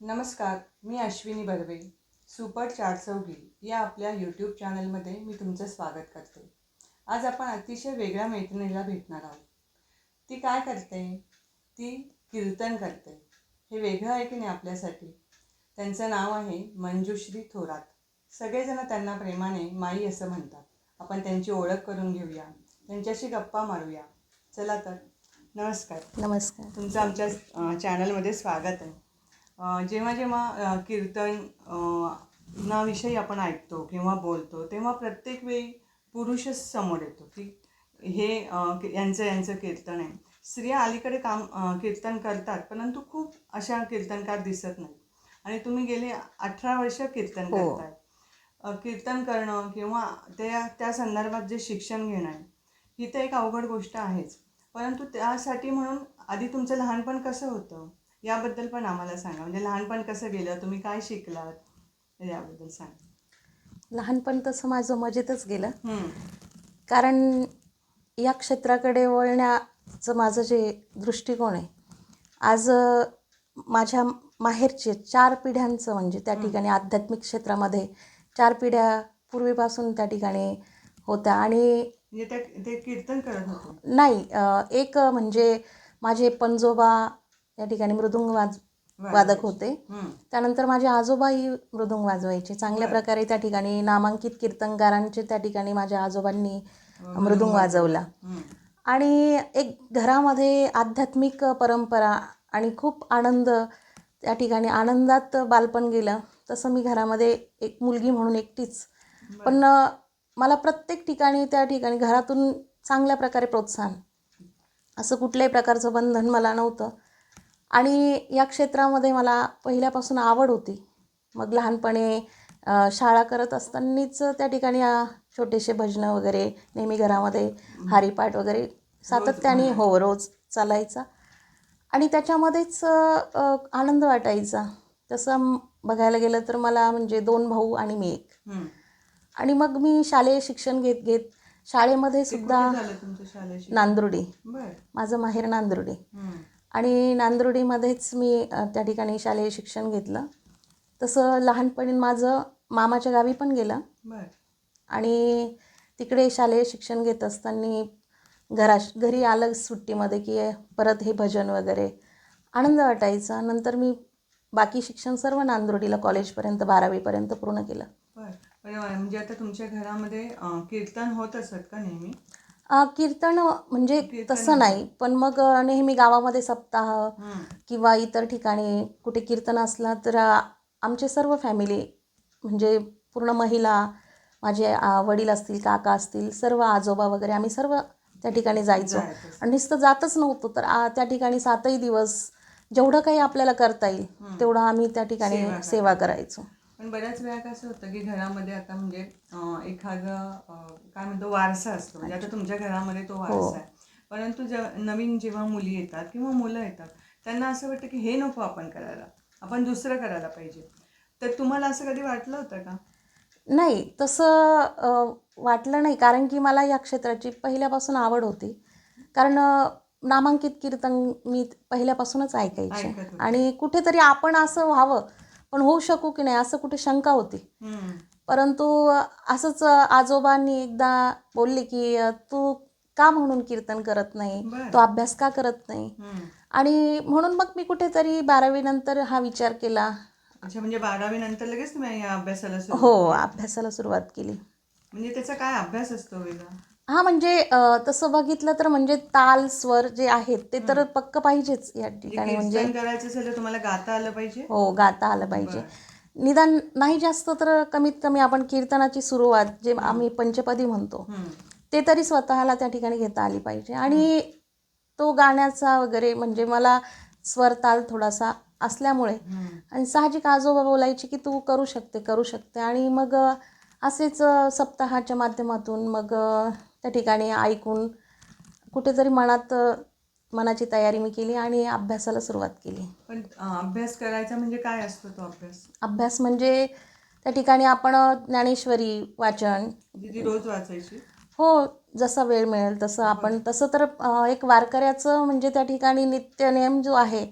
नमस्कार, मी अश्विनी बर्वे. सुपर चारचौघी या आपल्या यूट्यूब चॅनलमध्ये मी तुमचं स्वागत करते. आज आपण अतिशय वेगळ्या मैत्रिणीला भेटणार आहोत. ती काय करते? ती कीर्तन करते. हे वेगळं आहे की नाही आपल्यासाठी? त्यांचं नाव आहे मंजुश्री थोरात. सगळेजण त्यांना प्रेमाने माई असं म्हणतात. आपण त्यांची ओळख करून घेऊया, त्यांच्याशी गप्पा मारूया. चला तर. नमस्कार. नमस्कार. तुमचं आमच्या चॅनलमध्ये स्वागत आहे. जेव्हा जेव्हा कीर्तन नाविषयी आपण ऐकतो किंवा बोलतो तेव्हा प्रत्येक वेळी पुरुषच समोर येतो की हे यांचं कीर्तन आहे. स्त्रिया अलीकडे कीर्तन करतात, परंतु खूप अशा कीर्तनकार दिसत नाही. आणि तुम्ही गेले 18 वर्ष कीर्तन करताय. कीर्तन करणं किंवा त्या संदर्भात जे शिक्षण घेणं आहे ही तर एक अवघड गोष्ट आहेच, परंतु त्यासाठी म्हणून आधी तुमचं लहानपण कसं होतं याबद्दल पण आम्हाला सांगा. म्हणजे लहानपण कसं गेलं, तुम्ही काय शिकलात याबद्दल सांगा. लहानपण तसं माझं मजेतच गेलं. कारण या क्षेत्राकडे वळण्याचं माझं जे दृष्टिकोन आहे, आज माझ्या माहेरचे 4 पिढ्यांचं म्हणजे त्या ठिकाणी आध्यात्मिक क्षेत्रामध्ये 4 पिढ्या पूर्वीपासून त्या ठिकाणी होत्या. आणि ते कीर्तन करत होते? नाही, एक म्हणजे माझे पणजोबा या ठिकाणी मृदुंग वादक होते. त्यानंतर माझे आजोबाही मृदुंग वाजवायचे चांगल्या प्रकारे. त्या ठिकाणी नामांकित कीर्तनकारांचे त्या ठिकाणी माझ्या आजोबांनी मृदुंग वाजवला. आणि एक घरामध्ये आध्यात्मिक परंपरा आणि खूप आनंद, त्या ठिकाणी आनंदात बालपण गेलं. तसं मी घरामध्ये एक मुलगी म्हणून एकटीच, पण मला प्रत्येक ठिकाणी त्या ठिकाणी घरातून चांगल्या प्रकारे प्रोत्साहन, असं कुठल्याही प्रकारचं बंधन मला नव्हतं. आणि या क्षेत्रामध्ये मला पहिल्यापासून आवड होती. मग लहानपणी शाळा करत असतानाच त्या ठिकाणी छोटेसे भजनं वगैरे नेहमी घरामध्ये हरिपाठ वगैरे सातत्याने रोज चालायचा. आणि त्याच्यामध्येच आनंद वाटायचा. तसं बघायला गेलं तर मला म्हणजे 2 भाऊ आणि मी एक. आणि मग मी शालेय शिक्षण घेत घेत शाळेमध्ये सुद्धा नांदुर्डी, माझं माहेर नांदुर्डी, आणि नांदुर्डीमध्येच मी त्या ठिकाणी शालेय शिक्षण घेतलं. तसं लहानपणी माझं मामाच्या गावी पण गेलं. आणि तिकडे शालेय शिक्षण घेत असताना घरी आलं सुट्टीमध्ये की परत हे भजन वगैरे आनंद वाटायचा. नंतर मी बाकी शिक्षण सर्व नांदुर्डीला कॉलेजपर्यंत 12वीपर्यंत पूर्ण केलं. म्हणजे आता तुमच्या घरामध्ये कीर्तन होत असत का नेहमी? कीर्तन म्हणजे तसं नाही, पण मग नेहमी गावामध्ये सप्ताह किंवा इतर ठिकाणी कुठे कीर्तन असला तर आमचे सर्व फॅमिली म्हणजे पूर्ण महिला, माझे वडील असतील, काका असतील, सर्व आजोबा वगैरे आम्ही सर्व त्या ठिकाणी जायचो. आणि नुसतं जातच नव्हतं तर त्या ठिकाणी 7ही दिवस जेवढं काही आपल्याला करता येईल तेवढं आम्ही त्या ठिकाणी सेवा करायचो. पण बऱ्याच वेळा कसं होतं की घरामध्ये आता म्हणजे एखादं काय म्हणतो वारसा असतो. म्हणजे आता तुमच्या घरामध्ये तो वारसा आहे, परंतु नवीन जेव्हा मुली येतात किंवा मुलं येतात त्यांना असं वाटतं की हे नको आपण करायला, आपण दुसरं करायला पाहिजे. तर तुम्हाला असं कधी वाटलं होतं का? नाही, तसं वाटलं नाही, कारण की मला या क्षेत्राची पहिल्यापासून आवड होती. कारण नामांकित कीर्तन मी पहिल्यापासूनच ऐकायचे. आणि कुठेतरी आपण असं व्हावं, पण होऊ शकू की नाही असं कुठे शंका होती. परंतु असंच आजोबांनी एकदा बोलले की तू का म्हणून कीर्तन करत नाही, तो अभ्यास का करत नाही. आणि म्हणून मग मी कुठेतरी 12वी नंतर हा विचार केला. अच्छा, म्हणजे 12वी नंतर लगेच तुम्ही या अभ्यासाला अभ्यासाला सुरुवात केली. म्हणजे त्याचा काय अभ्यास असतो वेगळा? म्हणजे तसं बघितलं तर म्हणजे ताल स्वर जे आहेत ते तर पक्क पाहिजेच या ठिकाणी. म्हणजे करायचं असेल तर तुम्हाला गाता आलं पाहिजे. हो, गाता आलं पाहिजे. निदान नाही जास्त तर कमीत कमी आपण कीर्तनाची सुरुवात जे आम्ही पंचपदी म्हणतो ते तरी स्वतःला त्या ठिकाणी घेता आली पाहिजे. आणि तो गाण्याचा वगैरे म्हणजे मला स्वर ताल थोडासा असल्यामुळे आणि साहजिक आजोबा बोलायचे की तू करू शकते. आणि मग असेच सप्ताहाच्या माध्यमातून मग त्या ठिकाणी ऐकून कुठेतरी मनाची तयारी मी केली आणि अभ्यासाला सुरुवात केली. पण अभ्यास करायचा म्हणजे काय असतो तो अभ्यास म्हणजे त्या ठिकाणी आपण ज्ञानेश्वरी वाचन रोज वाचायची. हो, जसा वेळ मिळेल तसं आपण तसं तर एक वारकऱ्याचं म्हणजे त्या ठिकाणी नित्यनेम जो आहे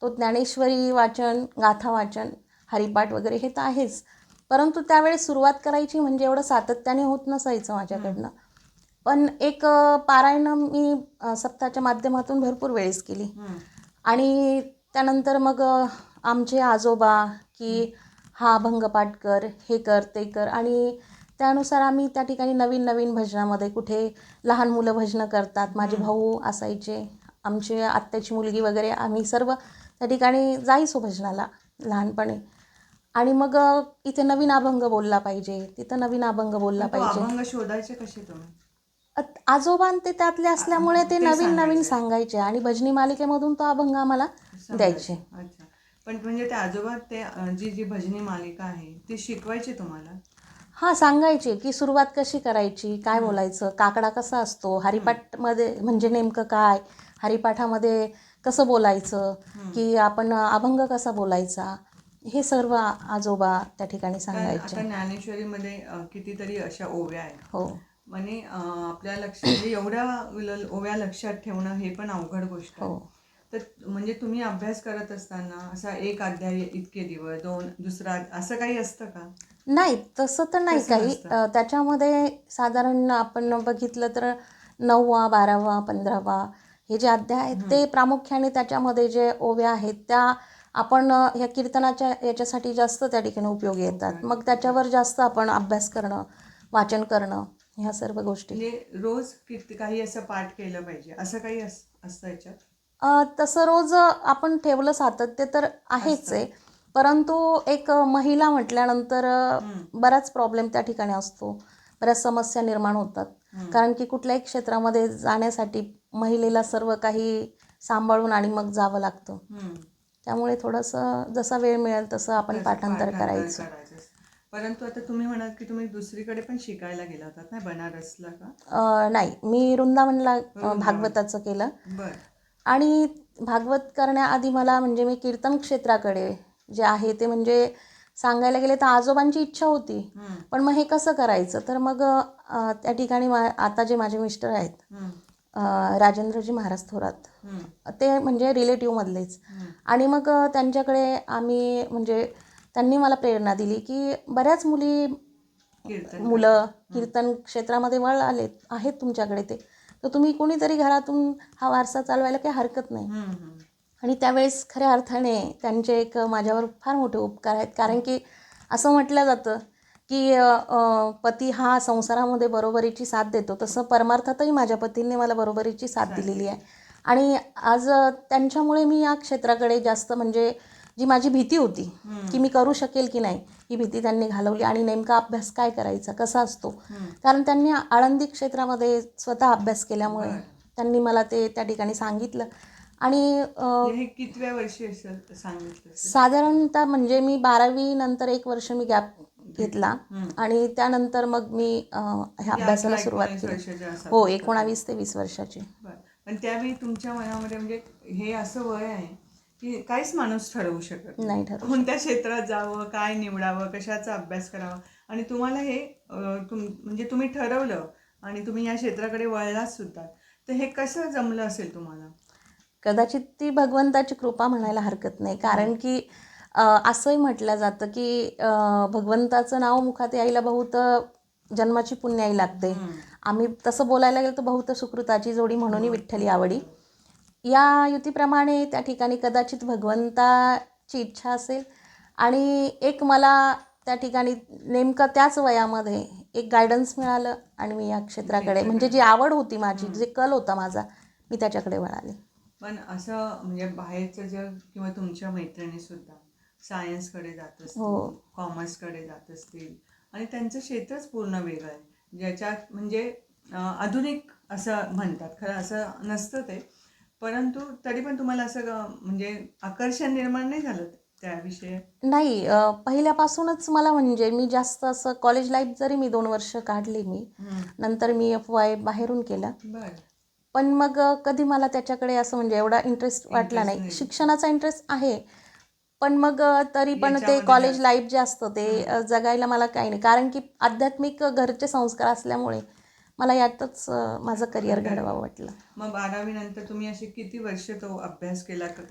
तो ज्ञानेश्वरी वाचन, गाथा वाचन, हरिपाठ वगैरे हे तर आहेच. परंतु त्यावेळेस सुरुवात करायची म्हणजे एवढं सातत्याने होत नसायचं माझ्याकडनं. पण एक पारायणं मी सप्ताहाच्या माध्यमातून भरपूर वेळेस केली. आणि त्यानंतर मग आमचे आजोबा की हा अभंग पाठ कर, हे कर, ते कर. आणि त्यानुसार आम्ही त्या ठिकाणी नवीन नवीन भजनामध्ये कुठे लहान मुलं भजनं करतात, माझे भाऊ असायचे, आमची आत्याची मुलगी वगैरे, आम्ही सर्व त्या ठिकाणी जायचो भजनाला लहानपणी. आणि मग इथे नवीन अभंग बोलला पाहिजे, तिथं नवीन अभंग बोलला पण तो पाहिजे. अभंग शोधायचे कसे तुम्ही? आजोबा ते त्यातले असल्यामुळे ते ते नवीन नवीन सांगायचे. सांगायचे आणि भजनी मालिकेमधून तो अभंग आम्हाला द्यायचे. अच्छा. पण म्हणजे ते आजोबा ते जी जी भजनी मालिका आहे ती शिकवायची तुम्हाला? हां, सांगायचे की सुरुवात कशी करायची, काय बोलायचं, काकडा कसा असतो, हरिपाठमध्ये म्हणजे नेमकं काय, हरिपाठामध्ये कसं बोलायचं, की आपण अभंग कसा बोलायचा, हे सर्व आजोबा त्या ठिकाणी कारण सांगायचे. आता ज्ञानेश्वरीमध्ये कितीतरी अशा ओव्या आहेत. हो म्हणजे आपल्या म्हणजे एवढ्या ओव्या लक्षात ठेवणं हे पण अवघड गोष्ट हो. आहे. तर म्हणजे तुम्ही अभ्यास करत असताना असा एक अध्याय इतके दिवस, दोन दुसरा असं काही असतं का? नाही, तसं तर नाही तसं काही. नसतं. त्याच्यामध्ये साधारण आपण बघितलं तर 9वा, 12वा, 15वा हे जे अध्याय आहेत ते प्रामुख्याने त्याच्यामध्ये जे ओव्या आहेत त्या आपण ह्या कीर्तनाच्या याच्यासाठी जास्त त्या ठिकाणी उपयोगी येतात. मग त्याच्यावर जास्त आपण अभ्यास करणं, वाचन करणं ह्या सर्व गोष्टी. म्हणजे रोज किती काही असं पाठ केलं पाहिजे असं काही असतं याच्यात? तसं रोज आपण ठेवलं सातत्य तर आहेच आहे. परंतु एक महिला म्हटल्यानंतर बराच प्रॉब्लेम त्या ठिकाणी असतो. बऱ्याच समस्या निर्माण होतात. कारण की कुठल्याही क्षेत्रामध्ये जाण्यासाठी महिलेला सर्व काही सांभाळून आणि मग जावं लागतं. त्यामुळे थोडंसं जसा वेळ मिळेल तसं आपण पाठांतर करायचं. परंतु आता तुम्ही म्हणाल की तुम्ही दुसरीकडे पण शिकायला गेला होतात ना, बनारसला का? नाही, मी वृंदावनला वृंदावन. भागवताचं केलं. बर. आणि भागवत करण्याआधी मला म्हणजे मी कीर्तन क्षेत्राकडे जे आहे ते म्हणजे सांगायला गेले तर आजोबांची इच्छा होती. पण मग हे कसं करायचं, तर मग त्या ठिकाणी आता जे माझे मिस्टर आहेत राजेंद्रजी महाराज थोरात, ते म्हणजे रिलेटिव्हमधलेच. आणि मग त्यांच्याकडे आम्ही म्हणजे त्यांनी मला प्रेरणा दिली की बऱ्याच मुलं कीर्तन क्षेत्रामध्ये आहेत तुमच्याकडे ते, तर तुम्ही कोणीतरी घरातून हा वारसा चालवायला काही हरकत नाही. आणि त्यावेळेस खऱ्या अर्थाने त्यांचे एक माझ्यावर फार मोठे उपकार आहेत. कारण की असं म्हटलं जातं की पती हा संसारामध्ये बरोबरीची साथ देतो, तसं परमार्थातही माझ्या पतींनी मला बरोबरीची साथ दिलेली आहे. आणि आज त्यांच्यामुळे मी या क्षेत्राकडे जास्त म्हणजे जी माझी भीती होती की मी करू शकेल की नाही, ही भीती त्यांनी घालवली. आणि नेमका अभ्यास काय करायचा, कसा असतो, कारण त्यांनी आळंदी क्षेत्रामध्ये स्वतः अभ्यास केल्यामुळे त्यांनी मला ते त्या ठिकाणी सांगितलं. आणि हे कितव्या वर्षी सांगितलं? साधारणतः म्हणजे मी 12वी नंतर 1 वर्ष मी गॅप घेतला आणि त्यानंतर मग मी ह्या अभ्यासाला सुरुवात केली. हो, 19 ते 20 वर्षाची. पण त्यावेळी तुमच्या मनामध्ये म्हणजे हे असं वय आहे की काहीच माणूस ठरवू शकत नाही ठरवू कोणत्या क्षेत्रात जावं, काय निवडावं, कशाचा अभ्यास करावा. आणि तुम्हाला हे म्हणजे तुम्ही ठरवलं आणि तुम्ही या क्षेत्राकडे वळलात सुद्धा. तर हे कसं जमलं असेल तुम्हाला? कदाचित ती भगवंताची कृपा म्हणायला हरकत नाही. कारण की असंही म्हटलं जातं की भगवंताचं नाव मुखात यायला बहुत जन्माची पुण्याई लागते. आम्ही तसं बोलायला गेलो तर बहुत सुकृताची जोडी म्हणूनही विठ्ठली आवडी. या युतीप्रमाणे त्या ठिकाणी कदाचित भगवंताची इच्छा असेल आणि एक मला त्या ठिकाणी नेमकं त्याच वयामध्ये एक गायडन्स मिळालं आणि मी या क्षेत्राकडे म्हणजे जी आवड होती माझी, जे कल होता माझा, मी त्याच्याकडे वळाले. पण असं म्हणजे बाहेरचं जग किंवा तुमच्या मैत्रिणी सुद्धा सायन्सकडे जात असतील, कॉमर्सकडे जात असतील आणि त्यांचं क्षेत्रच पूर्ण वेगळं आहे, ज्याच्यात म्हणजे आधुनिक असं म्हणतात. खरं असं नसतं ते. परंतु तरी पण तुम्हाला असं म्हणजे आकर्षण निर्माण नाही झालं त्याविषयी? नाही, पहिल्यापासूनच मला म्हणजे मी जास्त असं कॉलेज लाईफ जरी मी 2 वर्ष काढली मी, नंतर मी FY बाहेरून केलं. पण मग कधी मला त्याच्याकडे असं म्हणजे एवढा इंटरेस्ट वाटला नाही. शिक्षणाचा इंटरेस्ट आहे, पण मग तरी पण ते कॉलेज लाईफ जे असतं ते जगायला मला काही नाही. कारण की आध्यात्मिक घरचे संस्कार असल्यामुळे मला यातच माझं करिअर घडवावं वाटलं. मग 12वी नंतर तुम्ही असे किती वर्ष तो अभ्यास केला का?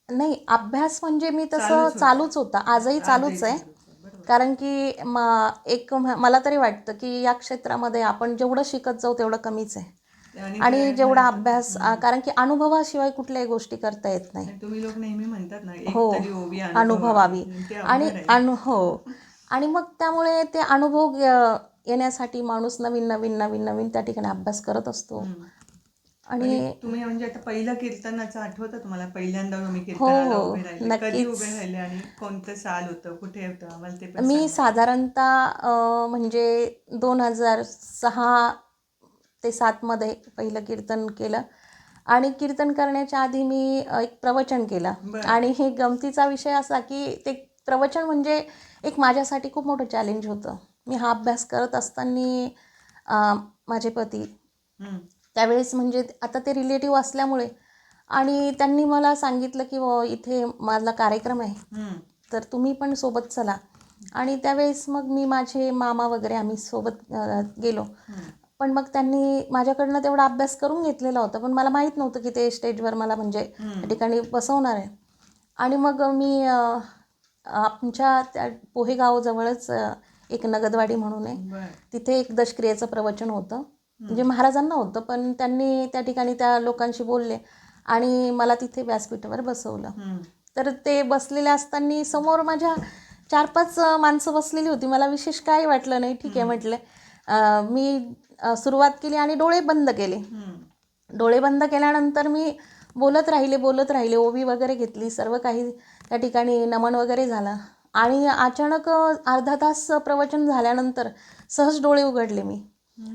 नाही, अभ्यास म्हणजे मी तसं चालूच होता. चालूच होता, आजही चालूच आहे. बरोबर. कारण की मला तरी वाटतं की या क्षेत्रामध्ये आपण जेवढं शिकत जाऊ तेवढं कमीच आहे. आणि ते जेवढा म्हणतात, अभ्यास कारण की अनुभवाशिवाय कुठल्याही गोष्टी करता येत नाही. आणि तुम्ही लोक नेहमी म्हणतात ना, एक हो, तरी ओवी अनुभवावी. ते आणि अवघड आहे. हो, आणि मग त्यामुळे ते अनुभव येण्यासाठी माणूस नवीन नवीन नवीन नवीन त्या ठिकाणी अभ्यास करत असतो. हम्म. आणि तुम्ही म्हणजे आता पहिलं कीर्तनाचं आठवतं तुम्हाला? पहिल्यांदा तुम्ही हो कीर्तनाला हो, उभे राहिले, कधी नक्कीच. उभे राहिले आणि कोणतं साल होतं, कुठे होतं, आम्हाला ते पण मी सांगा. साधारणतः म्हणजे 2006 ते 7मध्ये पहिलं कीर्तन केलं. आणि कीर्तन करण्याच्या आधी मी एक प्रवचन केलं. बरं. आणि हे गमतीचा विषय असा की ते प्रवचन म्हणजे एक माझ्यासाठी खूप मोठं चॅलेंज होतं. मी हा अभ्यास करत असताना माझे पती हम्म. त्यावेळेस म्हणजे आता ते रिलेटिव्ह असल्यामुळे आणि त्यांनी मला सांगितलं की इथे माझा कार्यक्रम आहे, हम्म. तर तुम्ही पण सोबत चला. आणि त्यावेळेस मग मी माझे मामा वगैरे आम्ही सोबत गेलो. पण मग त्यांनी माझ्याकडनं तेवढा अभ्यास करून घेतलेला होता, पण मला माहीत नव्हतं की ते स्टेजवर मला म्हणजे त्या ठिकाणी बसवणार आहे. आणि मग मी आमच्या त्या पोहेगावजवळच एक नगदवाडी म्हणून आहे, बरं. तिथे एक दशक्रियेचं प्रवचन होतं. म्हणजे महाराजांना होतं, पण त्यांनी त्या ठिकाणी त्या लोकांशी बोलले आणि मला तिथे व्यासपीठावर बसवलं. तर ते बसलेले असताना समोर माझ्या 4-5 माणसं बसलेली होती. मला विशेष काही वाटलं नाही. ठीक आहे म्हटलं. मी सुरुवात केली आणि डोळे बंद केले. डोळे बंद केल्यानंतर मी बोलत राहिले. ओवी वगैरे घेतली, सर्व काही त्या ठिकाणी नमन वगैरे झालं. आणि अचानक अर्धा तास प्रवचन झाल्यानंतर सहज डोळे उघडले मी.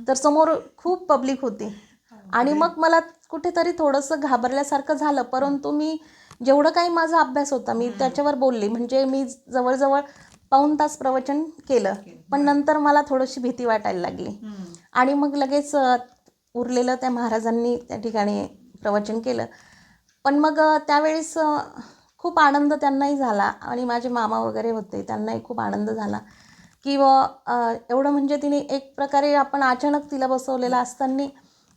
तर समोर खूप पब्लिक होती. आणि मग मला कुठेतरी थोडंसं घाबरल्यासारखं झालं, परंतु मी जेवढं काही माझा अभ्यास होता मी त्याच्यावर बोलले. म्हणजे मी जवळजवळ पाऊण तास प्रवचन केलं, पण नंतर मला थोडीशी भीती वाटायला लागली. आणि मग लगेच उरलेलं त्या महाराजांनी त्या ठिकाणी प्रवचन केलं. पण मग त्यावेळेस खूप आनंद त्यांनाही झाला आणि माझे मामा वगैरे होते, त्यांनाही खूप आनंद झाला की एवढं म्हणजे तिने एक प्रकारे आपण अचानक तिला बसवलेलं असताना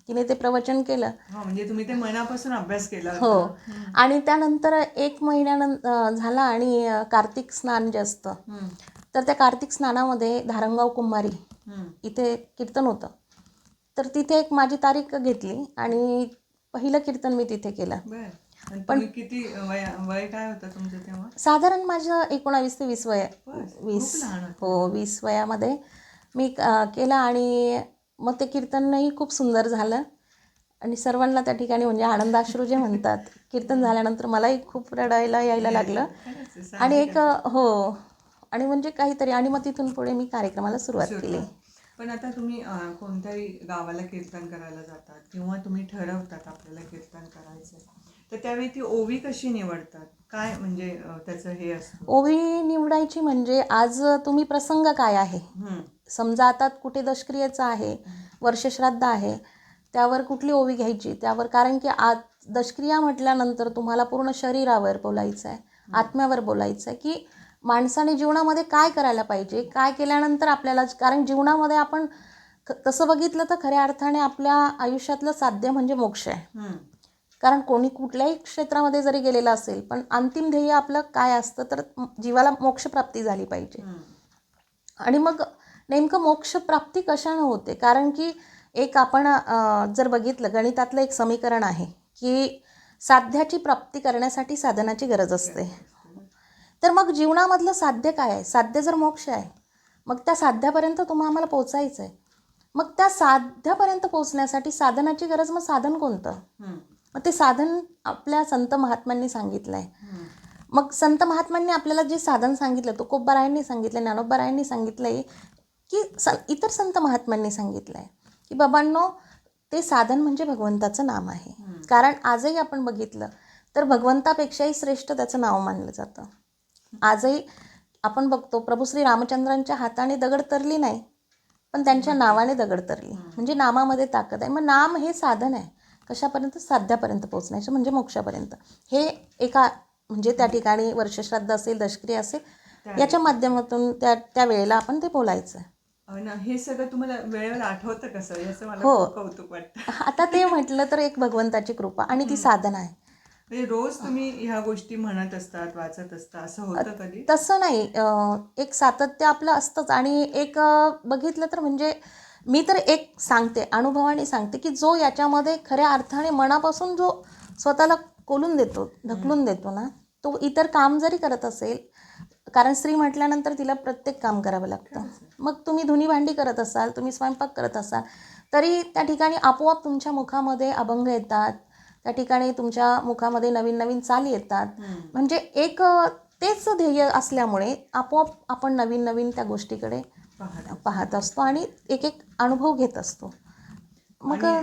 तिने ते प्रवचन केलं. म्हणजे तुम्ही ते मनापासून अभ्यास केला हो. होता. आणि त्यानंतर 1 महिन्यानंतर झाला आणि कार्तिक स्नान जे असतं, तर त्या कार्तिक स्नानामध्ये धारणगाव कुंभारी इथे कीर्तन होतं. तर तिथे एक माझी तारीख घेतली आणि पहिलं कीर्तन मी तिथे केलं. पण किती वय काय होतं तुमचं तेव्हा? साधारण माझं 19 ते 20 वय. खूप लहान होतं. हो, 20 वयामध्ये मी केलं. आणि मग ते कीर्तनही खूप सुंदर झालं आणि सर्वांना त्या ठिकाणी म्हणजे आनंदाश्रू जे म्हणतात, कीर्तन झाल्यानंतर मलाही खूप रडायला यायला लागलं. आणि एक हो, आणि म्हणजे काहीतरी. आणि मग तिथून पुढे मी कार्यक्रमाला सुरुवात केली. पण आता तुम्ही कोणत्याही गावाला कीर्तन करायला जातात किंवा तुम्ही ठरवतात आपल्याला कीर्तन करायचं, तर त्यावेळी ती ओवी कशी निवडतात? काय म्हणजे त्याचं हे असतं? ओवी निवडायची म्हणजे आज तुम्ही प्रसंग काय आहे, समजा आता कुठे दशक्रियेचं आहे, वर्षश्राद्ध आहे, त्यावर कुठली ओवी घ्यायची त्यावर. कारण की आज दशक्रिया म्हटल्यानंतर तुम्हाला पूर्ण शरीरावर बोलायचं आहे, आत्म्यावर बोलायचं आहे की माणसाने जीवनामध्ये काय करायला पाहिजे, काय केल्यानंतर आपल्याला. कारण जीवनामध्ये आपण तसं बघितलं तर खऱ्या अर्थाने आपल्या आयुष्यातलं साध्य म्हणजे मोक्ष आहे. कारण कोणी कुठल्याही क्षेत्रामध्ये जरी गेलेलं असेल, पण अंतिम ध्येय आपलं काय असतं, तर जीवाला मोक्षप्राप्ती झाली पाहिजे. आणि मग नेमकं मोक्षप्राप्ती कशानं होते? कारण की एक आपण जर बघितलं, गणितातलं एक समीकरण आहे की साध्याची प्राप्ती करण्यासाठी साधनाची गरज असते. तर मग जीवनामधलं साध्य काय आहे? साध्य जर मोक्ष आहे, मग त्या साध्यापर्यंत आम्हाला पोचायचं आहे. मग त्या साध्यापर्यंत पोचण्यासाठी साधनाची गरज. मग साधन कोणतं? मग ते साधन आपल्या संत महात्म्यांनी सांगितलं आहे. मग संत महात्म्यांनी आपल्याला जे साधन सांगितलं, तुकोबारायांनी सांगितलं, ज्ञानोबारायांनी सांगितलं आहे की इतर संत महात्म्यांनी सांगितलं आहे की बाबांनो, ते साधन म्हणजे भगवंताचं नाम आहे. कारण आजही आपण बघितलं तर भगवंतापेक्षाही श्रेष्ठ त्याचं नाव मानलं जातं. आजही आपण बघतो, प्रभू श्री रामचंद्रांच्या हाताने दगड तरली नाही, पण त्यांच्या नावाने दगड तरली. म्हणजे नामामध्ये ताकद आहे. मग नाम हे साधन आहे कशापर्यंत? साध्यापर्यंत पोचण्याचं, म्हणजे मोक्षापर्यंत. हे एका म्हणजे त्या ठिकाणी वर्षश्राद्ध असेल, दशक्रिया असेल, याच्या माध्यमातून त्या वेळेला आपण ते बोलायचं आहे. आणि हे सगळं तुम्हाला वेळेवर आठवतं कसं, याचं मला हो. खूप कौतुक वाटतं. आता ते म्हटलं तर एक भगवंताची कृपा आणि ती साधना आहे. म्हणजे रोज तुम्ही ह्या गोष्टी म्हणत असतात, वाचत असता, असं होतं कधी? तसं नाही, एक सातत्य आपलं असतंच आणि एक बघितलं तर म्हणजे मी तर एक सांगते, अनुभवाने सांगते, की जो याच्यामध्ये खऱ्या अर्थाने मनापासून जो स्वतःला कोलून देतो, ढकलून देतो ना, तो इतर काम जरी करत असेल, कारण स्त्री म्हटल्यानंतर तिला प्रत्येक काम करावं लागतं. खरंच आहे. मग तुम्ही धुणी भांडी करत असाल, तुम्ही स्वयंपाक करत असाल, तरी त्या ठिकाणी आपोआप तुमच्या मुखामध्ये अभंग येतात, त्या ठिकाणी तुमच्या मुखामध्ये नवीन नवीन चाली येतात. म्हणजे एक तेच ध्येय असल्यामुळे आपोआप आपण नवीन नवीन त्या गोष्टीकडे पाहत. पाहत असतो आणि एक एक अनुभव घेत असतो. मग आणि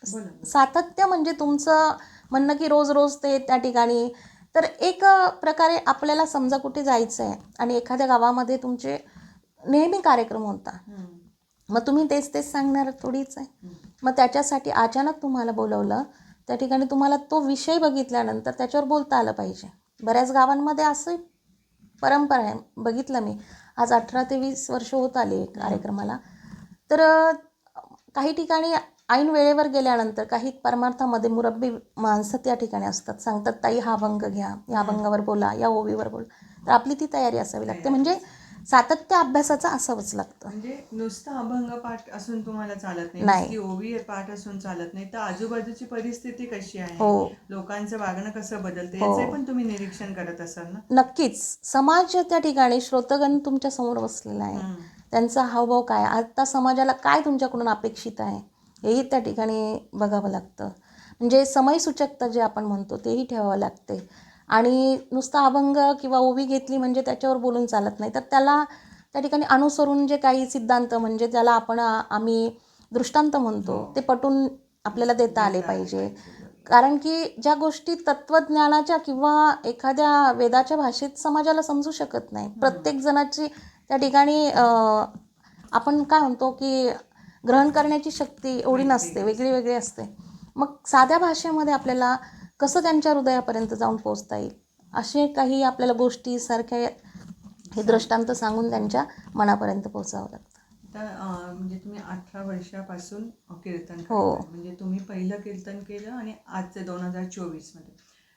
बोला ना. सातत्य म्हणजे तुमचं म्हणणं की रोज रोज ते त्या ठिकाणी, तर एक प्रकारे आपल्याला समजा कुठे जायचं आहे आणि एखाद्या गावामध्ये तुमचे नेहमी कार्यक्रम होता, मग तुम्ही तेच तेच सांगणार थोडीच आहे. मग त्याच्यासाठी अचानक तुम्हाला बोलवलं, त्या ठिकाणी तुम्हाला तो विषय बघितल्यानंतर त्याच्यावर बोलता आलं पाहिजे. बऱ्याच गावांमध्ये असं परंपरा आहे, बघितलं मी. आज 18 ते 20 वर्ष होत आली कार्यक्रमाला. तर काही ठिकाणी ऐन वेळेवर गेल्यानंतर काही परमार्थामध्ये मुरब्बी माणसं त्या ठिकाणी असतात, सांगतात ताई हा अभंग घ्या, या अभंगावर बोला, या ओवीवर बोला. तर आपली ती तयारी असावी लागते. म्हणजे सातत्य अभ्यासाचं असावंच लागतं. म्हणजे नुसतं अभंग पाठ असून तुम्हाला चालत नाही, नाही. नुसती ओवी पाठ असून चालत नाही, तर आजूबाजूची परिस्थिती कशी आहे, हो. लोकांचं वागणं कसं बदलतं, हो. याचे पण तुम्ही निरीक्षण करत असाल ना? नक्कीच. समाज त्या ठिकाणी श्रोतगण तुमच्या समोर बसलेला आहे. त्यांचा हावभाव काय, आता समाजाला काय तुमच्याकडून अपेक्षित आहे, हेही त्या ठिकाणी बघावं लागतं. म्हणजे समयसूचकता जे आपण म्हणतो तेही ठेवावं लागते. आणि नुसता अभंग किंवा ओवी घेतली म्हणजे त्याच्यावर बोलून चालत नाही. तर त्याला त्या ठिकाणी अनुसरून जे काही सिद्धांत म्हणजे ज्याला आम्ही दृष्टांत म्हणतो, ते पटवून आपल्याला देता आले पाहिजे. कारण की ज्या गोष्टी तत्त्वज्ञानाच्या किंवा एखाद्या वेदाच्या भाषेत समाजाला समजू शकत नाही. प्रत्येक जणाची त्या ठिकाणी आपण काय म्हणतो की ग्रहण करण्याची शक्ती एवढी नसते, वेगळी वेगळी असते. मग साध्या भाषेमध्ये आपल्याला कसं त्यांच्या हृदयापर्यंत जाऊन पोहोचता येईल, असे काही आपल्याला गोष्टी सारखे हे दृष्टांत सांगून त्यांच्या मनापर्यंत पोहोचावं लागतं. तर म्हणजे तुम्ही 18 वर्षापासून कीर्तन हो. करताय, म्हणजे तुम्ही पहिलं कीर्तन केलं आणि आजचे 2024 मध्ये,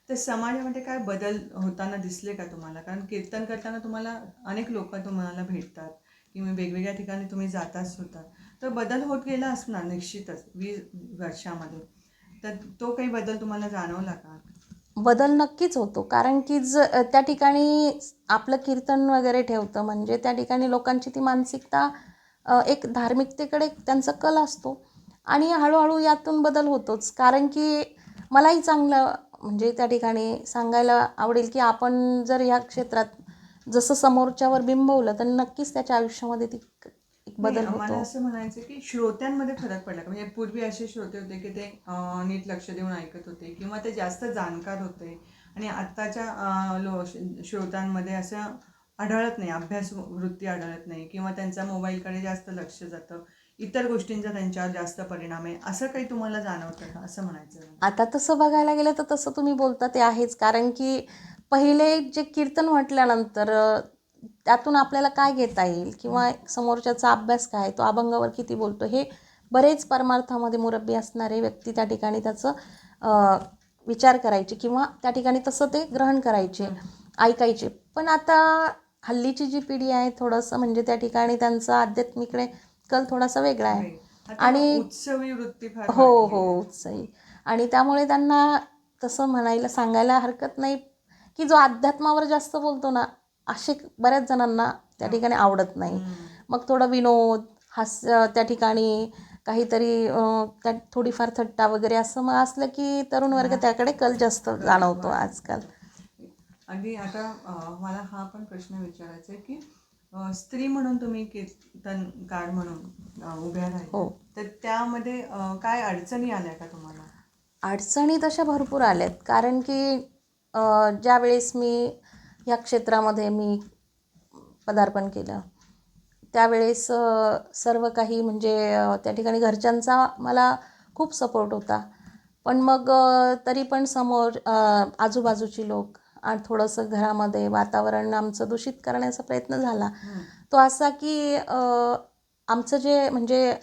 तर समाजामध्ये काय बदल होताना दिसले का तुम्हाला? कारण कीर्तन करताना तुम्हाला अनेक लोक तुम्हाला भेटतात किंवा वेगवेगळ्या ठिकाणी तुम्ही जातात सुद्धा, तर बदल होत गेला असणार निश्चितच 20 वर्षामध्ये. तर तो काही बदल तुम्हाला जाणवला का? बदल नक्कीच होतो, कारण की त्या ठिकाणी आपलं कीर्तन वगैरे ठेवतं म्हणजे त्या ठिकाणी लोकांची ती मानसिकता, एक धार्मिकतेकडे त्यांचा कल असतो आणि हळूहळू यातून बदल होतोच. कारण की मलाही चांगलं म्हणजे त्या ठिकाणी सांगायला आवडेल की आपण जर या क्षेत्रात जसं समोरच्यावर बिंबवलं तर नक्कीच त्याच्या आयुष्यामध्ये एक नाही, बदल मला होतो. असं म्हणायचं की श्रोत्यांमध्ये फरक पडला का? म्हणजे पूर्वी असे श्रोते होते की ते नीट लक्ष देऊन ऐकत होते किंवा ते जास्त जाणकार होते, आणि आत्ताच्या श्रोत्यांमध्ये असं आढळत नाही, अभ्यास वृत्ती आढळत नाही किंवा त्यांचा मोबाईलकडे जास्त लक्ष जातं, इतर गोष्टींचा त्यांच्यावर जास्त परिणाम आहे, असं काही तुम्हाला जाणवतं का, असं म्हणायचं मला? आता तसं बघायला गेलं तर तसं तुम्ही बोलता ते आहेच, कारण की पहिले जे कीर्तन म्हटल्यानंतर त्यातून आपल्याला काय घेता येईल किंवा समोरच्याचा अभ्यास काय, तो अभंगावर किती बोलतो, हे बरेच परमार्थामध्ये मुरब्बी असणारे व्यक्ती त्या ठिकाणी त्याचं विचार करायचे किंवा त्या ठिकाणी तसं ते ग्रहण करायचे, ऐकायचे. पण आता हल्लीची जी पिढी आहे थोडंसं म्हणजे त्या ठिकाणी त्यांचा आध्यात्मिकडे कल थोडासा वेगळा आहे. आता आणि उत्सवी वृत्ती फार हो वाढली हो आहे. उत्साही, आणि त्यामुळे त्यांना तसं म्हणायला सांगायला हरकत नाही की जो अध्यात्मावर जास्त बोलतो ना, असे बऱ्याच जणांना त्या ठिकाणी आवडत नाही. मग थोडं विनोद, हास्य त्या ठिकाणी काहीतरी त्यात थोडीफार थट्टा वगैरे असं मग असलं की तरुण वर्ग त्याकडे कल जास्त जाणवतो आजकाल. अगदी. आता मला हा पण प्रश्न विचारायचा आहे की स्त्री म्हणून तुम्ही कीर्तनकार म्हणून उभ्या राहिल्या, हो. तर त्यामध्ये काय अडचणी आल्या का तुम्हाला? अडचणी तशा भरपूर आल्यात, कारण की ज्या वेळेस मी ह्या क्षेत्रामध्ये मी पदार्पण केलं त्यावेळेस सर्व काही म्हणजे त्या ठिकाणी घरच्यांचा मला खूप सपोर्ट होता. पण मग तरी पण समोर आजूबाजूची लोक आणि थोडंसं घरामध्ये वातावरण आमचं दूषित करण्याचा प्रयत्न झाला. तो असा की आमचं जे म्हणजे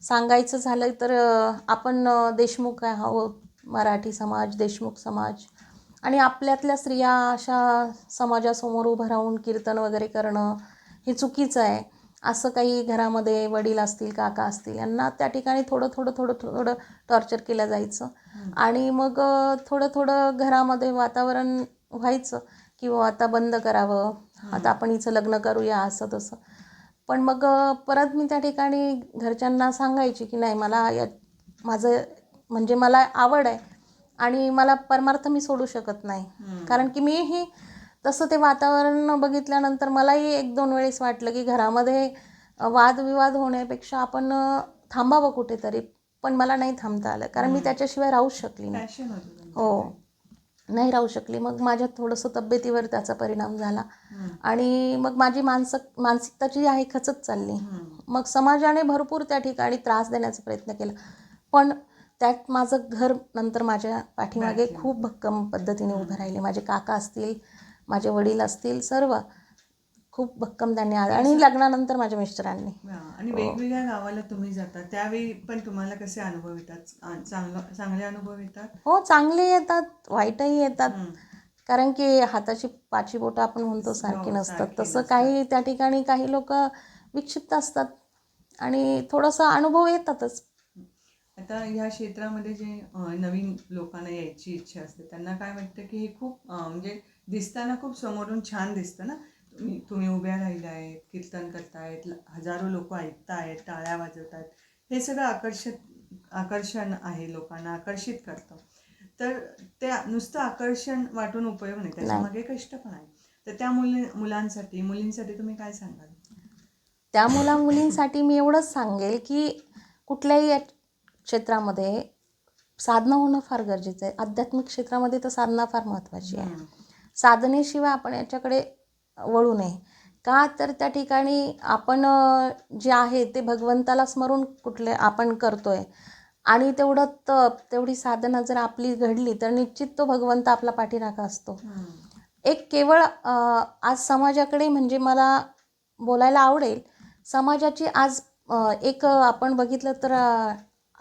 सांगायचं झालं तर आपण देशमुख आहोत, मराठी समाज, देशमुख समाज, आणि आपल्यातल्या स्त्रिया अशा समाजासमोर उभं राहून कीर्तन वगैरे करणं हे चुकीचं आहे. असं काही घरामध्ये वडील असतील, काका असतील, यांना त्या ठिकाणी थोडं थोडं थोडं थोडं टॉर्चर केलं जायचं. आणि मग थोडं थोडं घरामध्ये वातावरण व्हायचं की आता बंद करावं, आता आपण हिचं लग्न करूया, असं तसं. पण मग परत मी त्या ठिकाणी घरच्यांना सांगायची की नाही, मला माझं म्हणजे मला आवड आहे आणि मला परमार्थ मी सोडू शकत नाही. कारण की मीही तसं ते वातावरण बघितल्यानंतर मलाही 1-2 वेळेस वाटलं की घरामध्ये वादविवाद होण्यापेक्षा आपण थांबावं कुठेतरी. पण मला नाही थांबता आलं, कारण मी त्याच्याशिवाय राहूच शकली नाही. पॅशन होतं तुमचं. हो, नाही राहू शकली. मग माझ्या थोडंसं तब्येतीवर त्याचा परिणाम झाला आणि मग माझी मानसिकता जी आहे खचत चालली. मग समाजाने भरपूर त्या ठिकाणी त्रास देण्याचा प्रयत्न केला, पण त्यात माझं घर नंतर माझ्या पाठीमागे खूप भक्कम पद्धतीने उभं राहिले. माझे काका असतील, माझे वडील असतील, सर्व खूप भक्कम त्यांनी आणि लग्नानंतर माझ्या मिस्टरांनी. आणि वेगवेगळ्या गावाला तुम्ही जाता त्यावेळी पण तुम्हाला कसे अनुभव येतात? चांगले अनुभव येतात? हो, चांगले येतात, वाईटही येतात. कारण की हाताची पाची बोटं आपण म्हणतो सारखी नसतात. तसं काही त्या ठिकाणी काही लोक विक्षिप्त असतात आणि थोडासा अनुभव येतातच. आता ह्या क्षेत्रामध्ये जे नवीन लोकांना यायची इच्छा असते त्यांना काय वाटतं की हे खूप म्हणजे दिसताना खूप समोरून छान दिसतं ना. तुम्ही उभ्या राहिल्या आहेत, कीर्तन करतायत, हजारो लोक ऐकतायत, टाळ्या वाजवतायत, हे सगळं आकर्षण आहे, लोकांना आकर्षित करतं. तर त्या नुसतं आकर्षण वाटून उपयोग नाही, त्याच्यामागे कष्ट पण आहे. तर त्या मुलींसाठी तुम्ही काय सांगाल? त्या मुलींसाठी मी एवढंच सांगेल की कुठल्याही क्षेत्रामध्ये साधना होणं फार गरजेचं आहे. आध्यात्मिक क्षेत्रामध्ये तर साधना फार महत्त्वाची आहे. साधनेशिवाय आपण याच्याकडे वळू नये. का तर त्या ठिकाणी आपण जे आहे ते भगवंताला स्मरून कुठले आपण करतोय आणि तेवढं तप, तेवढी साधना जर आपली घडली तर निश्चित तो भगवंत आपला पाठीराखा असतो. एक केवळ आज समाजाकडे म्हणजे मला बोलायला आवडेल, समाजाची आज एक आपण बघितलं तर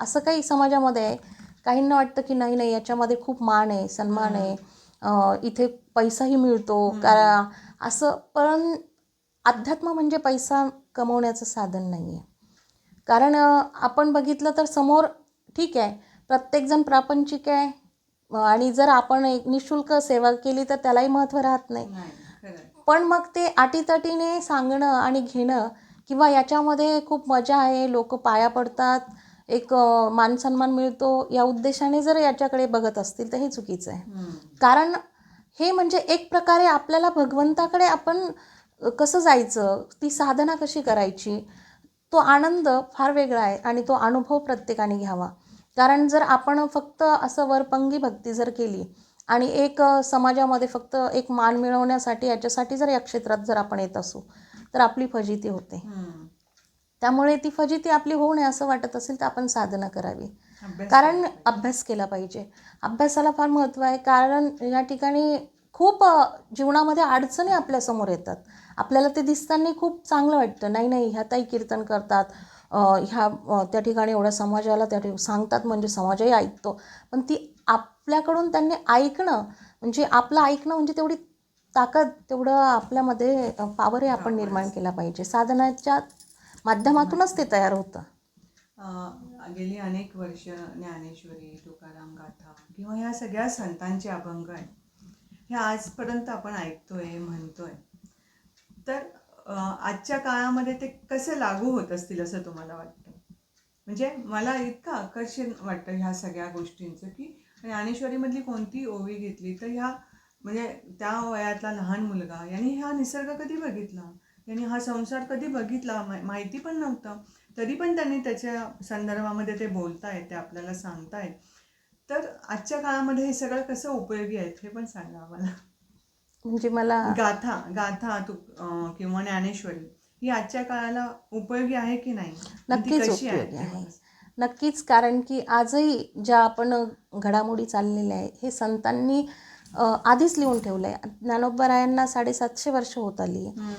असं काही समाजामध्ये आहे, काहींना वाटतं की नाही नाही याच्यामध्ये खूप मान आहे, सन्मान आहे, इथे पैसाही मिळतो का असं. पण अध्यात्म म्हणजे पैसा कमवण्याचं साधन नाही आहे. कारण आपण बघितलं तर समोर ठीक आहे, प्रत्येकजण प्रापंचिक आहे आणि जर आपण एक निःशुल्क सेवा केली तर त्यालाही महत्त्व राहत नाही. पण मग ते अटीतटीने सांगणं आणि घेणं किंवा याच्यामध्ये खूप मजा आहे, लोक पाया पडतात, एक मानसन्मान मिळतो, या उद्देशाने जर याच्याकडे बघत असतील तर हे चुकीचं आहे. कारण हे म्हणजे एक प्रकारे आपल्याला भगवंताकडे आपण कसं जायचं, ती साधना कशी करायची, तो आनंद फार वेगळा आहे आणि तो अनुभव प्रत्येकाने घ्यावा. कारण जर आपण फक्त असं वरपंगी भक्ती जर केली आणि एक समाजामध्ये फक्त एक मान मिळवण्यासाठी याच्यासाठी जर या क्षेत्रात जर आपण येत असू तर आपली फजिती होते. त्यामुळे ती फजिती आपली होऊ नये असं वाटत असेल तर आपण साधना करावी. कारण अभ्यास केला पाहिजे. अभ्यासाला फार महत्त्व आहे. कारण या ठिकाणी खूप जीवनामध्ये अडचणी आपल्यासमोर येतात. आपल्याला ते दिसताना खूप चांगलं वाटतं, नाही नाही ह्या ताई कीर्तन करतात, ह्या त्या ठिकाणी एवढ्या समाजाला त्या ठिकाणी सांगतात म्हणजे समाजही ऐकतो. पण ती आपल्याकडून त्यांनी ऐकणं म्हणजे आपलं ऐकणं म्हणजे तेवढी ताकद, तेवढं आपल्यामध्ये पॉवरही आपण निर्माण केला पाहिजे. साधनाच्या माध्यमातूनच ते तयार होतं. गेली अनेक वर्ष ज्ञानेश्वरी, तुकाराम गाथा किंवा ह्या सगळ्या संतांचे अभंग आहेत, हे आजपर्यंत आपण ऐकतोय, म्हणतोय. तर आजच्या काळामध्ये ते कसे लागू होत असतील असं तुम्हाला वाटतं? म्हणजे मला इतकं आकर्षण वाटतं ह्या सगळ्या गोष्टींचं की ज्ञानेश्वरीमधली कोणती ओवी घेतली तर ह्या म्हणजे त्या वयातला लहान मुलगा यांनी हा निसर्ग कधी बघितला, यांनी हा संसार कधी बघितला, माहिती पण नव्हतं, तरी पण त्यांनी त्याच्या संदर्भामध्ये ते बोलतायत, ते आपल्याला सांगतायत. तर आजच्या काळामध्ये हे सगळं कसं उपयोगी आहेत हे पण सांगा आम्हाला. म्हणजे मला गाथा किंवा ज्ञानेश्वरी ही आजच्या काळाला उपयोगी आहे की नाही? नक्कीच उपयोगी आहे, नक्कीच. कारण की आजही ज्या आपण घडामोडी चाललेल्या आहे हे संतांनी आधीच लिहून ठेवलं आहे. ज्ञानोबारायांना 750 वर्ष होत आली आहे,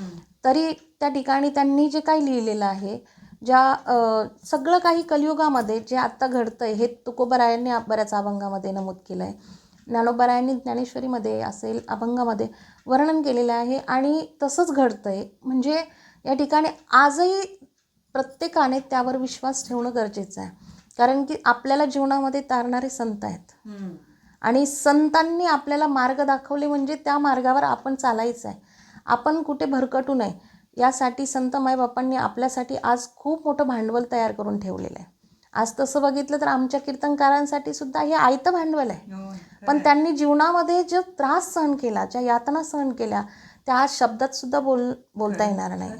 तरी त्या ठिकाणी त्यांनी जे काही लिहिलेलं आहे सगळं काही कलियुगामध्ये जे आत्ता घडतंय हे तुकोबरायांनी बऱ्याच अभंगामध्ये नमूद केलं आहे. ज्ञानोबरायांनी ज्ञानेश्वरीमध्ये असेल अभंगामध्ये वर्णन केलेलं आहे आणि तसंच घडतंय. म्हणजे या ठिकाणी आजही प्रत्येकाने त्यावर विश्वास ठेवणं गरजेचं आहे. कारण की आपल्याला जीवनामध्ये तारणारे संत आहेत आणि संतांनी आपल्याला मार्ग दाखवले म्हणजे त्या मार्गावर आपण चालायचं आहे. आपण कुठे भरकटू नये यासाठी संत माईबापांनी आपल्यासाठी आज खूप मोठं भांडवल तयार करून ठेवलेलं आहे. आज तसं बघितलं तर आमच्या कीर्तनकारांसाठी सुद्धा हे आयतं भांडवल आहे. पण त्यांनी जीवनामध्ये जो त्रास सहन केला, ज्या यातना सहन केल्या, त्या आज शब्दात सुद्धा बोलता येणार नाही.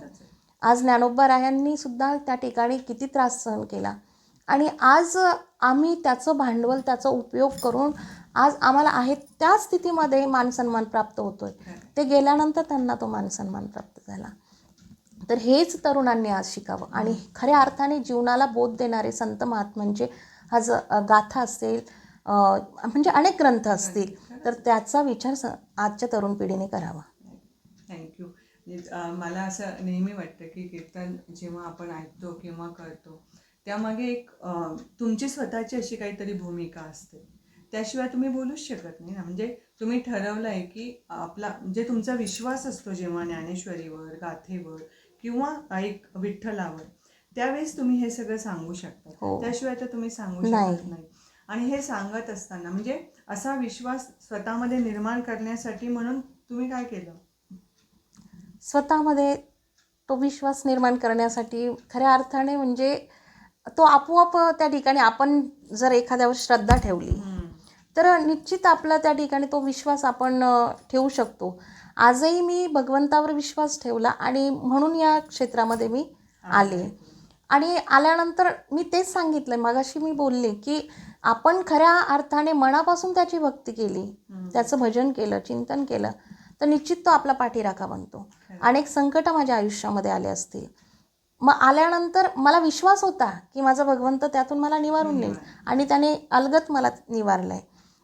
आज ज्ञानोबरायांनी सुद्धा त्या ठिकाणी किती त्रास सहन केला आणि आज आम्ही त्याचं भांडवल, त्याचा उपयोग करून आज आम्हाला आहे त्या स्थितीमध्ये मानसन्मान प्राप्त होतोय. ते गेल्यानंतर त्यांना तो मानसन्मान प्राप्त झाला. तर हेच तरुणांनी आज शिकावं आणि खऱ्या अर्थाने जीवनाला बोध देणारे संत महात्म्यांचे आज गाथा असेल, म्हणजे अनेक ग्रंथ असतील, तर त्याचा विचार आजच्या तरुण पिढीने करावा. थँक्यू. मला असं नेहमी वाटतं की कीर्तन जेव्हा आपण ऐकतो किंवा करतो त्यामागे एक तुमची स्वतःची अशी काहीतरी भूमिका असते. त्याशिवाय तुम्ही बोलूच शकत नाही ना. म्हणजे तुम्ही ठरवलं आहे की आपला म्हणजे तुमचा विश्वास असतो जेव्हा ज्ञानेश्वरीवर, गाथेवर किंवा एक विठ्ठलावर, त्यावेळेस तुम्ही हे सगळं सांगू शकता. त्याशिवाय तर तुम्ही सांगू शकत नाही. आणि हे सांगत असताना म्हणजे असा विश्वास स्वतःमध्ये निर्माण करण्यासाठी म्हणून तुम्ही काय केलं? स्वतःमध्ये तो विश्वास निर्माण करण्यासाठी खऱ्या अर्थाने म्हणजे तो आपोआप त्या ठिकाणी आपण जर एखाद्यावर श्रद्धा ठेवली तर निश्चित आपला त्या ठिकाणी तो विश्वास आपण ठेवू शकतो. आजही मी भगवंतावर विश्वास ठेवला आणि म्हणून या क्षेत्रामध्ये मी आले. आणि आल्यानंतर मी तेच सांगितलं, मगाशी मी बोलले की आपण खऱ्या अर्थाने मनापासून त्याची भक्ती केली, त्याचं भजन केलं, चिंतन केलं, तर निश्चित तो आपला पाठीराखा बनतो. अनेक संकट माझ्या आयुष्यामध्ये आले असतील, मग आल्यानंतर मला विश्वास होता की माझा भगवंत त्यातून मला निवारून नेईल आणि त्याने अलगत मला निवारलं आहे.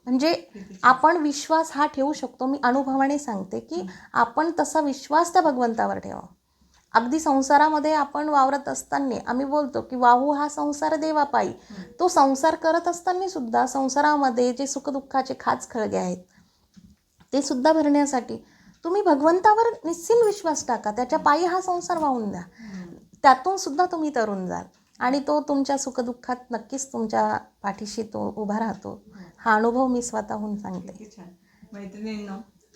म्हणजे आपण विश्वास हा ठेवू शकतो. मी अनुभवाने सांगते की आपण तसा विश्वास त्या भगवंतावर ठेवा. अगदी संसारामध्ये आपण वावरत असताना आम्ही बोलतो की वाहू हा संसार देवापायी. तो संसार करत असताना सुद्धा संसारामध्ये जे सुखदुःखाचे खाच खळगे आहेत ते सुद्धा भरण्यासाठी तुम्ही भगवंतावर निस्सीम विश्वास टाका. त्याच्या पायी हा संसार वाहून द्या. त्यातून सुद्धा तुम्ही तरुण जाल आणि तो तुमच्या सुखदुःखात नक्कीच तुमच्या पाठीशी तो उभा राहतो. हा अनुभव मी स्वतःहून सांगते. छान. मैत्रिणींनो,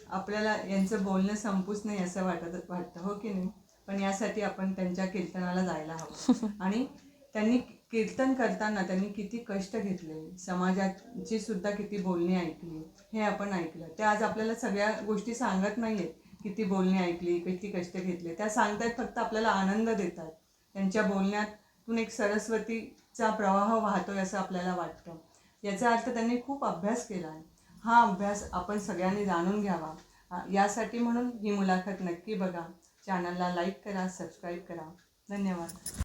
आपल्याला यांचं बोलणं संपूच नाही असं वाटतं, हो की नाही? पण यासाठी आपण त्यांच्या कीर्तनाला जायला हवं. आणि त्यांनी कीर्तन करताना त्यांनी किती कष्ट घेतले, समाजाची सुद्धा किती बोलणी ऐकली, हे आपण ऐकलं. ते आज आपल्याला सगळ्या गोष्टी सांगत नाही आहेत, किती बोलणी ऐकली, किती कष्ट घेतले. त्या सांगतायत, फक्त आपल्याला आनंद देत आहेत. त्यांच्या बोलण्यातून एक सरस्वतीचा प्रवाह वाहतोय असं आपल्याला वाटतं. याचा अर्थ त्यांनी खूप अभ्यास केला आहे. हा अभ्यास आपण सगळ्यांनी जाणून घ्यावा. यासाठी म्हणून ही मुलाखत नक्की बघा. चॅनलला लाईक करा, सबस्क्राईब करा. धन्यवाद.